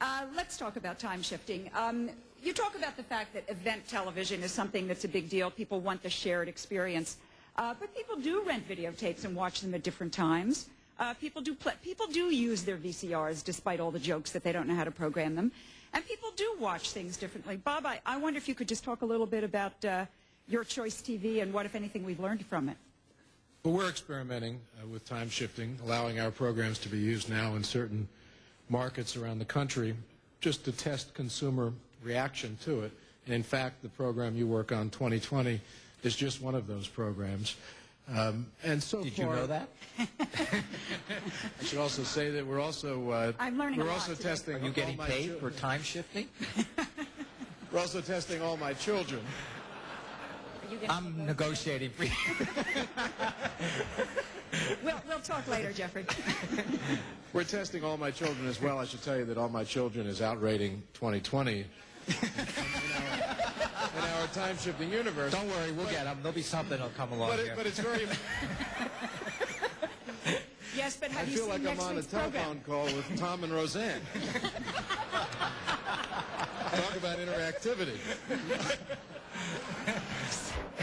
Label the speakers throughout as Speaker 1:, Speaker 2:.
Speaker 1: Let's talk about time shifting. You talk about the fact that event television is something that's a big deal. People want the shared experience. But people do rent videotapes and watch them at different times. People do use their VCRs despite all the jokes that they don't know how to program them. And people do watch things differently. Bob, I wonder if you could just talk a little bit about your choice TV and what, if anything, we've learned from it.
Speaker 2: Well, we're experimenting with time shifting, allowing our programs to be used now in certain markets around the country just to test consumer reaction to it. And in fact, the program you work on, 2020, is just one of those programs. And so
Speaker 3: Did you know that?
Speaker 2: I should also say that we're also
Speaker 1: I'm learning
Speaker 2: we're
Speaker 1: a
Speaker 2: also
Speaker 1: lot
Speaker 2: testing.
Speaker 3: Are you getting paid for time shifting?
Speaker 2: We're also testing all my children.
Speaker 3: I'm negotiating for you.
Speaker 1: We'll talk later, Jeffrey.
Speaker 2: We're testing all my children as well. I should tell you that all my children is outrating 2020 in our time-shifting universe.
Speaker 3: Don't worry, we'll get them. There'll be something that'll come along here.
Speaker 2: But it's very...
Speaker 1: Yes, but
Speaker 2: I
Speaker 1: have you
Speaker 2: feel
Speaker 1: seen
Speaker 2: like I'm
Speaker 1: next
Speaker 2: on a
Speaker 1: week's
Speaker 2: telephone
Speaker 1: program?
Speaker 2: call with Tom and Roseanne. Talk about interactivity.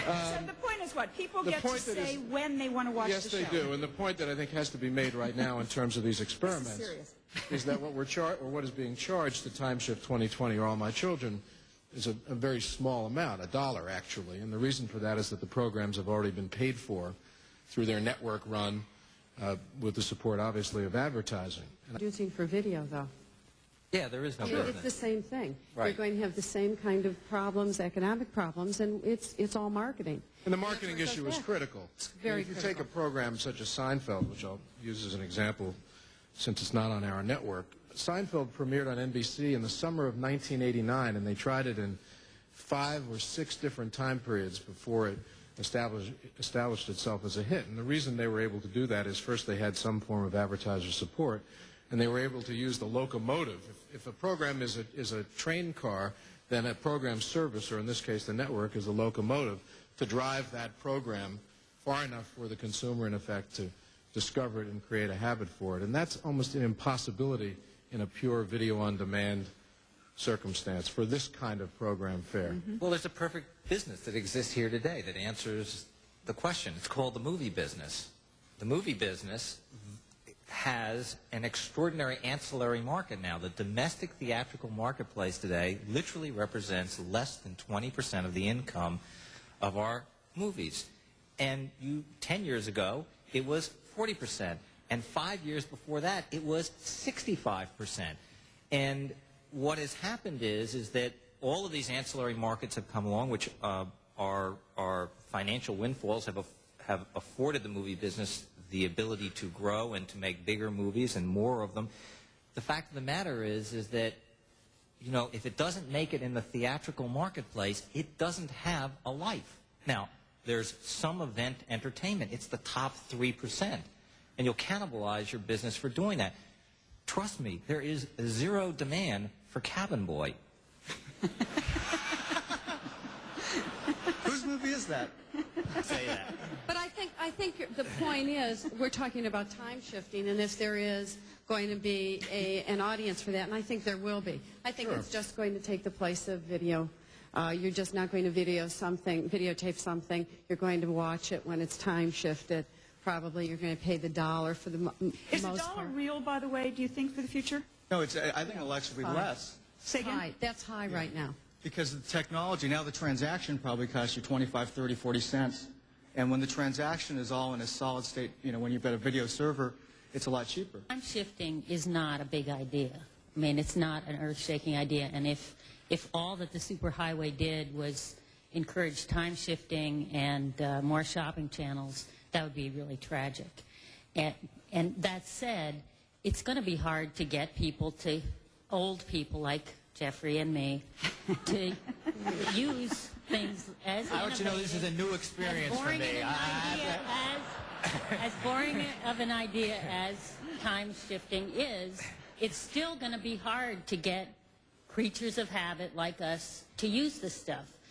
Speaker 1: So the point is what? People get to say when they want to watch the show.
Speaker 2: Yes, they do. And the point that I think has to be made right now in terms of these experiments is that what is being charged to Time Shift 2020 or All My Children is a very small amount, $1 actually. And the reason for that is that the programs have already been paid for through their network run with the support, obviously, of advertising.
Speaker 4: Producing for video, though.
Speaker 3: Yeah, there is no
Speaker 4: It's
Speaker 3: business.
Speaker 4: the same thing.
Speaker 3: Right.
Speaker 4: You're going to have the same kind of problems, economic problems, and it's all marketing.
Speaker 2: And the marketing issue is critical.
Speaker 4: It's very
Speaker 2: If you
Speaker 4: critical.
Speaker 2: take a program such as Seinfeld, which I'll use as an example since it's not on our network, Seinfeld premiered on NBC in the summer of 1989, and they tried it in 5 or 6 different time periods before it established itself as a hit. And the reason they were able to do that is, first, they had some form of advertiser support, and they were able to use the locomotive. If a program is a train car, then a program service, or in this case the network, is a locomotive to drive that program far enough for the consumer, in effect, to discover it and create a habit for it. And that's almost an impossibility in a pure video-on-demand circumstance for this kind of program fare.
Speaker 1: Mm-hmm.
Speaker 3: Well, there's a perfect business that exists here today that answers the question. It's called the movie business. The movie business has an extraordinary ancillary market now. The domestic theatrical marketplace today literally represents less than 20% of the income of our movies. And 10 years ago, it was 40%. And 5 years before that, it was 65%. And what has happened is that all of these ancillary markets have come along, which are financial windfalls, have afforded the movie business the ability to grow and to make bigger movies and more of them. The fact of the matter is that, you know, if it doesn't make it in the theatrical marketplace, it doesn't have a life. Now, there's some event entertainment. It's the top 3%. And you'll cannibalize your business for doing that. Trust me, there is zero demand for Cabin Boy.
Speaker 5: Whose movie is that?
Speaker 3: Say that.
Speaker 4: But I think the point is, we're talking about time shifting, and if there is going to be an audience for that, and I think there will be. I think it's just going to take the place of video. You're just not going to videotape something. You're going to watch it when it's time shifted. Probably you're going to pay the $1 for the most part.
Speaker 1: Is the dollar real, by the way, do you think, for the future?
Speaker 5: No, I think it'll actually be less.
Speaker 1: Say again?
Speaker 4: High. That's high right now.
Speaker 5: Because the technology, now the transaction probably costs you 25, 30, 40 cents. And when the transaction is all in a solid state, you know, when you've got a video server, it's a lot cheaper.
Speaker 6: Time shifting is not a big idea. I mean, it's not an earth-shaking idea. And if all that the superhighway did was encourage time shifting and more shopping channels, that would be really tragic. And that said, it's going to be hard to get people to, old people like Jeffrey and me, to use things as
Speaker 3: I want you to know this is a new experience for me.
Speaker 6: As boring of an idea as time shifting is, it's still going to be hard to get creatures of habit like us to use this stuff.